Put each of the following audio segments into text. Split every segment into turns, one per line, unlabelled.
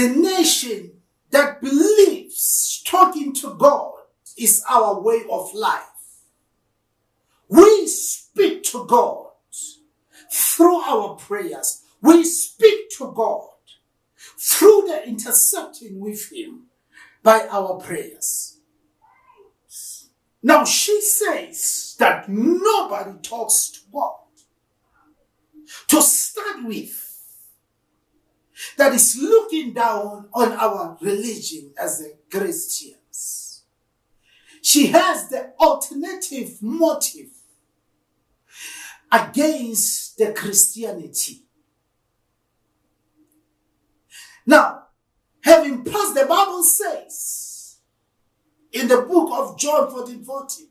the nation that believes talking to God is our way of life. We speak to God through our prayers. We speak to God through the intercepting with Him by our prayers. Now she says that nobody talks to God. To start with, that is looking down on our religion as the Christians. She has the alternative motive against the Christianity. Now, having passed, the Bible says in the book of John 14:14,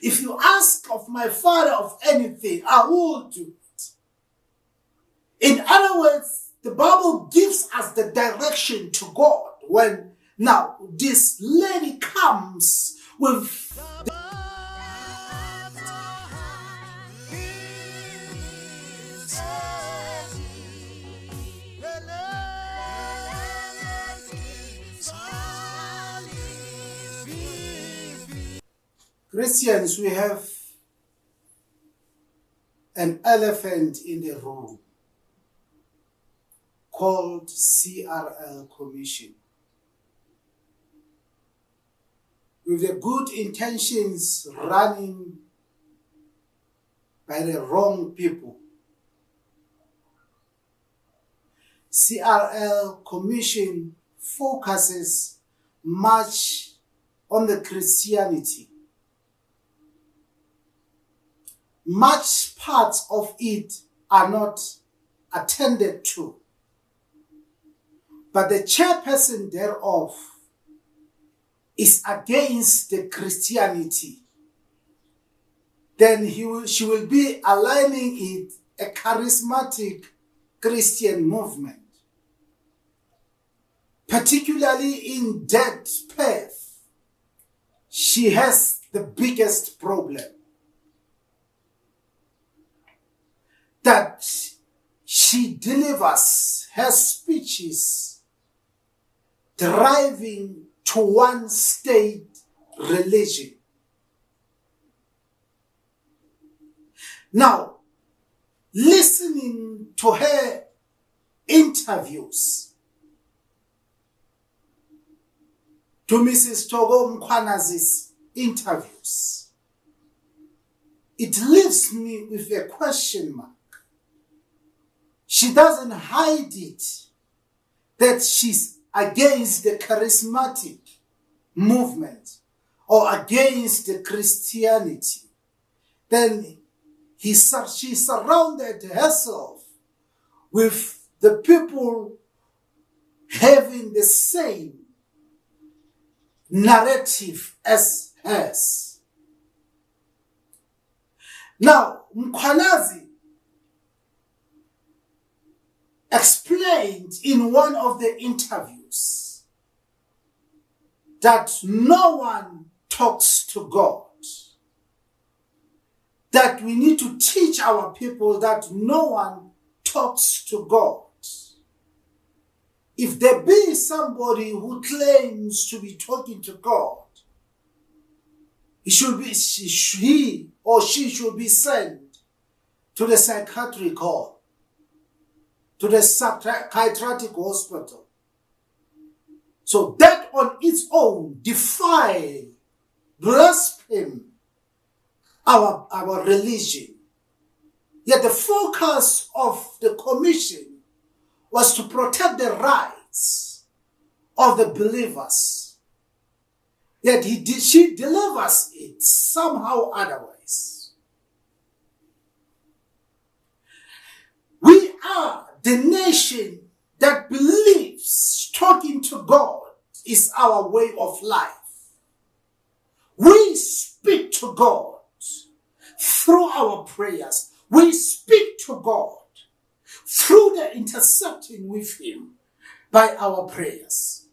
if you ask of my Father of anything, I will do it. In other words, the Bible gives us the direction to God when now this lady comes with Christians, we have an elephant in the room called CRL Commission. With the good intentions running by the wrong people. CRL Commission focuses much on the Christianity. Much parts of it are not attended to. But the chairperson thereof is against the Christianity. Then she will be aligning it a charismatic Christian movement. Particularly in that path, she has the biggest problem. That she delivers her speeches driving to one state religion. Now, listening to her interviews, to Mrs. Thoko Mkwanazi's interviews, it leaves me with a question mark. She doesn't hide it that she's against the charismatic movement or against the Christianity. Then she surrounded herself with the people having the same narrative as hers. Now, Mkwanazi explained in one of the interviews that no one talks to God. That we need to teach our people that no one talks to God. If there be somebody who claims to be talking to God, he or she should be sent to the psychiatric hall, to the psychiatric hospital. So that on its own blaspheme our religion. Yet the focus of the commission was to protect the rights of the believers. Yet she delivers it somehow otherwise. We are the nation that believes talking to God is our way of life. We speak to God through our prayers. We speak to God through the intercepting with Him by our prayers.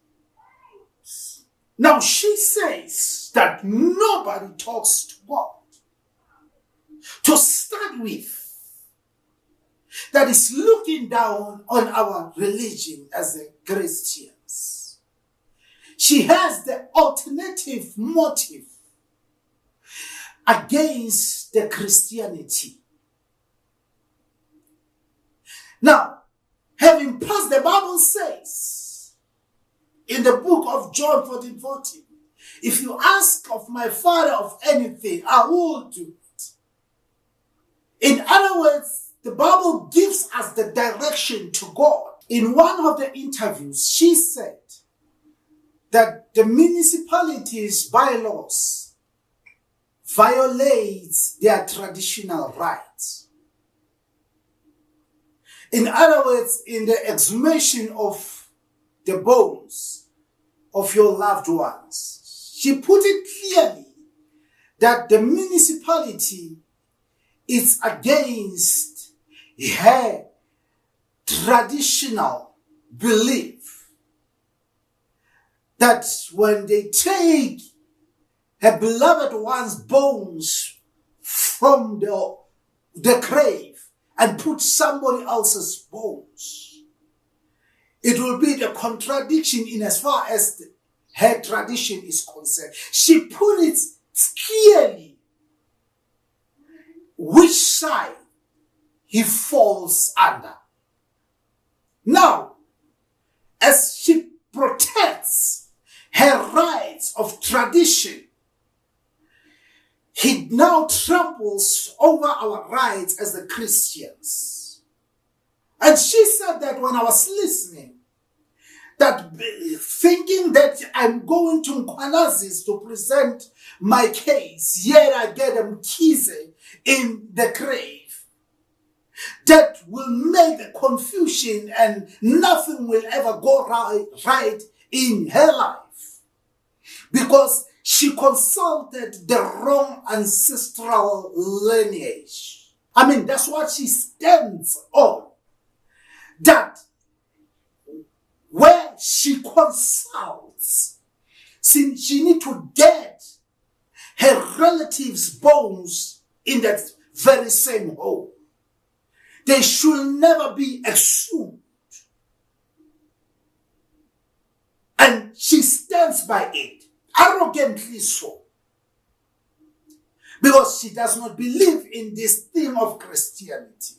Now she says that nobody talks to God. To start with, that is looking down on our religion as a Christians. She has the alternative motive against the Christianity. Now, having passed, the Bible says in the book of John 14:14, if you ask of my Father of anything, I will do it. In other words, the Bible gives us the direction to God. In one of the interviews, she said that the municipalities' bylaws violates their traditional rights. In other words, in the exhumation of the bones of your loved ones, she put it clearly that the municipality is against her traditional belief that when they take her beloved one's bones from the grave and put somebody else's bones, it will be the contradiction in as far as her tradition is concerned. She put it clearly which side he falls under. Now, as she protects her rights of tradition, he now tramples over our rights as the Christians. And she said that when I was listening, that thinking that I'm going to Mkwanazi to present my case, yet I get them kissing in the grave. That will make a confusion and nothing will ever go right in her life. Because she consulted the wrong ancestral lineage. I mean, that's what she stands on. That where she consults, she need to get her relatives' bones in that very same hole. They should never be exhumed. And she stands by it, arrogantly so. Because she does not believe in this thing of Christianity.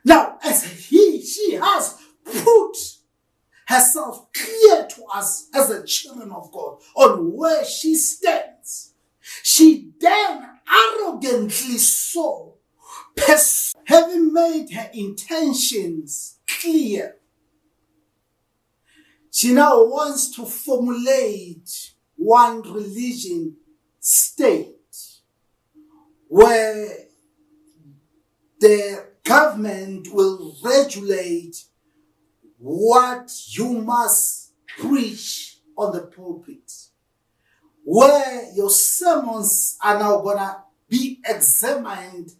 Now, as she has put herself clear to us as a children of God on where she stands, she then arrogantly so, having made her intentions clear, she now wants to formulate one religion state where the government will regulate what you must preach on the pulpit, where your sermons are now going to be examined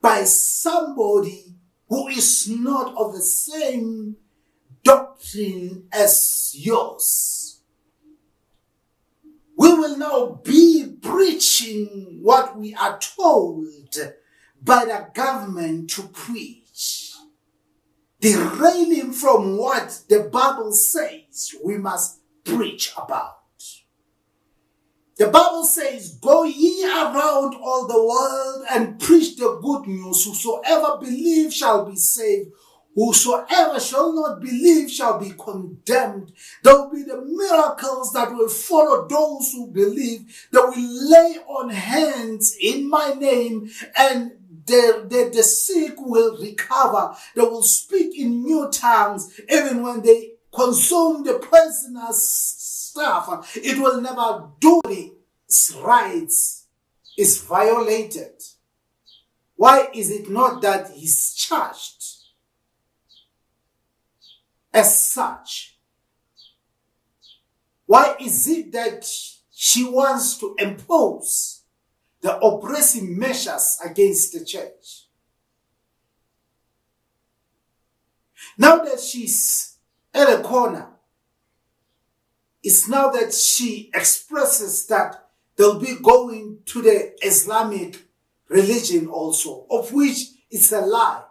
by somebody who is not of the same doctrine as yours. We will now be preaching what we are told by the government to preach, derailing from what the Bible says we must preach about. The Bible says, go ye around all the world and preach the good news. Whosoever believes shall be saved. Whosoever shall not believe shall be condemned. There will be the miracles that will follow those who believe. They will lay on hands in my name, and the sick will recover. They will speak in new tongues. Even when they consume the poisonous stuff, it will never do its rights is violated. Why is it not that he's charged as such? Why is it that she wants to impose the oppressive measures against the church? Now that she's at a corner, it's now that she expresses that they'll be going to the Islamic religion also, of which it's a lie.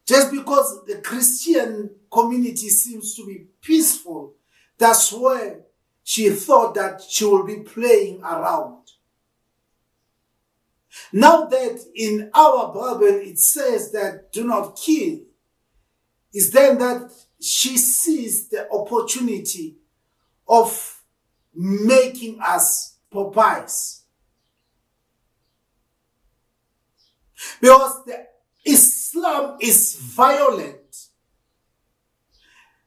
Just because the Christian community seems to be peaceful, that's where she thought that she will be playing around. Now that in our Bible it says that do not kill, is then that she sees the opportunity of making us Popeyes. Because the Islam is violent.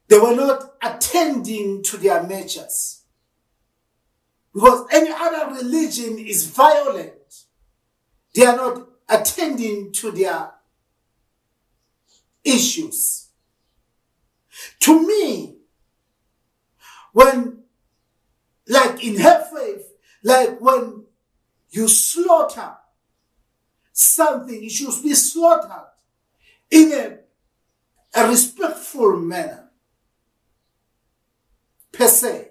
They were not attending to their natures. Because any other religion is violent. They are not attending to their issues. To me, when, like in her faith, like when you slaughter something, it should be slaughtered in a respectful manner, per se.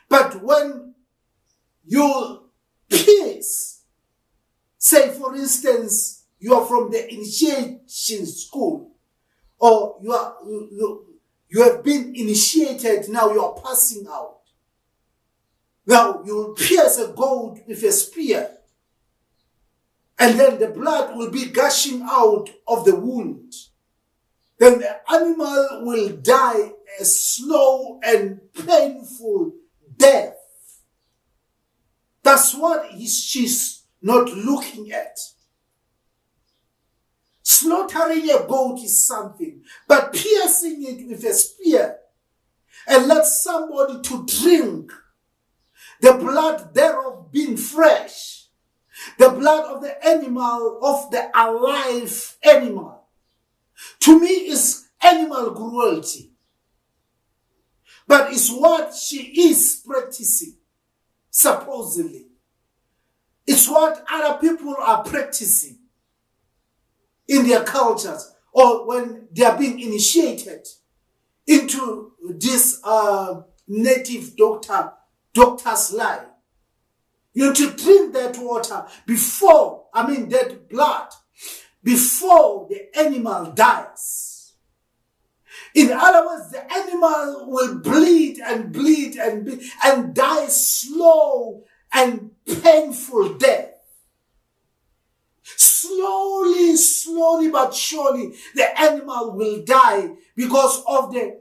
But when you pierce, say for instance, you are from the initiation school, or you have been initiated, now you are passing out. Now you will pierce a goat with a spear, and then the blood will be gushing out of the wound. Then the animal will die a slow and painful death. That's what she's not looking at. Slaughtering a goat is something, but piercing it with a spear and let somebody to drink the blood thereof being fresh, the blood of the animal, of the alive animal, to me is animal cruelty. But it's what she is practicing, supposedly. It's what other people are practicing in their cultures, or when they are being initiated into this native doctor's life. You need to drink that water before, that blood, before the animal dies. In other words, the animal will bleed and bleed and bleed and die slow and painful death. Slowly but surely, the animal will die because of the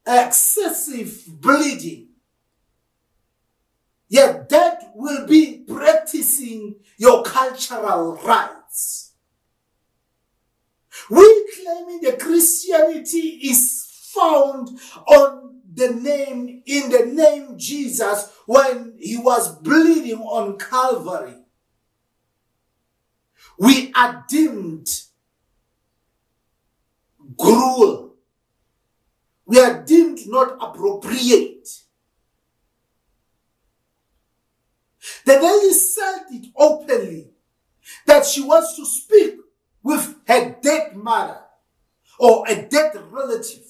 excessive bleeding. Yet that will be practicing your cultural rights. We claiming the Christianity is found on in the name Jesus when he was bleeding on Calvary. We are deemed cruel. We are deemed not appropriate. The lady said it openly that she wants to speak with her dead mother or a dead relative.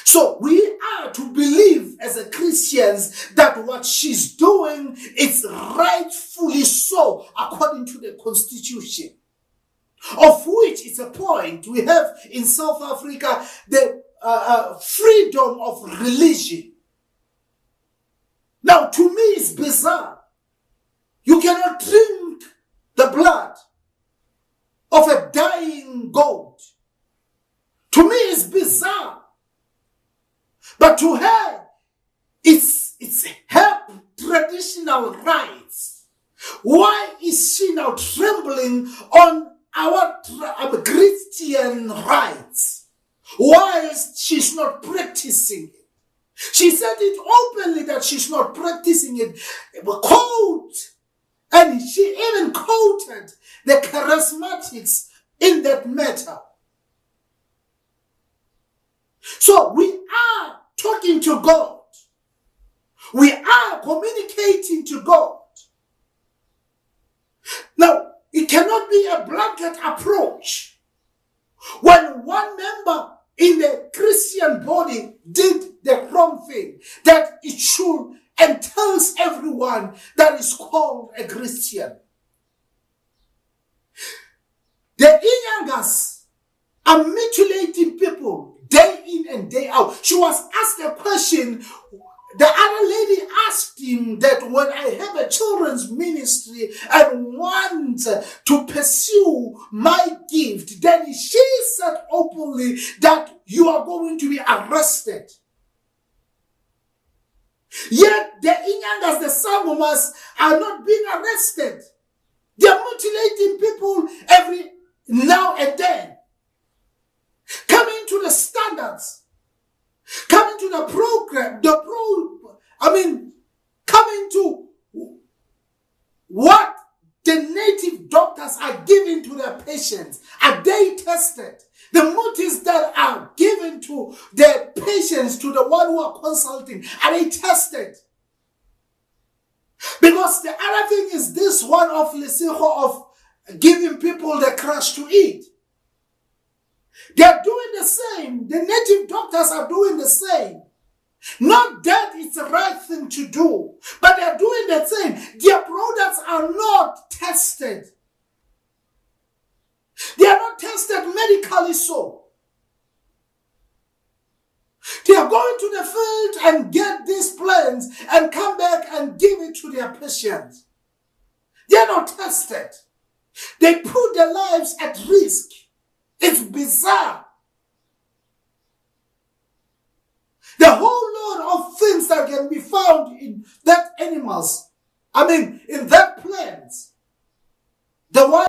So we are to believe as a Christians that what she's doing is rightfully so according to the Constitution, of which is a point. We have in South Africa the freedom of religion. Now, to me, it's bizarre. You cannot drink the blood of a dying goat. To me, it's bizarre. But to her, it's her traditional rights. Why is she now trembling on our Christian rights? Why is she not practicing it? She said it openly that she's not practicing it. And she even quoted the charismatics in that matter. So we are talking to God. We are communicating to God. Now, it cannot be a blanket approach. When one member in the Christian body did the wrong thing, that it should entails everyone that is called a Christian. The people day in and day out. She was asked a question. The other lady asked him that when I have a children's ministry and want to pursue my gift, then she said openly that you are going to be arrested. Yet the Inyangas, the Sangomas, are not being arrested. They are mutilating people every now and then. Coming to the standards. Coming to the program, coming to what the native doctors are giving to their patients. Are they tested? The motives that are given to the patients, to the one who are consulting, are they tested? Because the other thing is this one of Lesiho of giving people the crush to eat. They are doing the same. The native doctors are doing the same. Not that it's the right thing to do, but they're doing the same. Their products are not tested. They are not tested medically so. They are going to the field and get these plants and come back and give it to their patients. They are not tested. They put their lives at risk. It's bizarre. The whole lot of things that can be found in that animals, in that plants, the one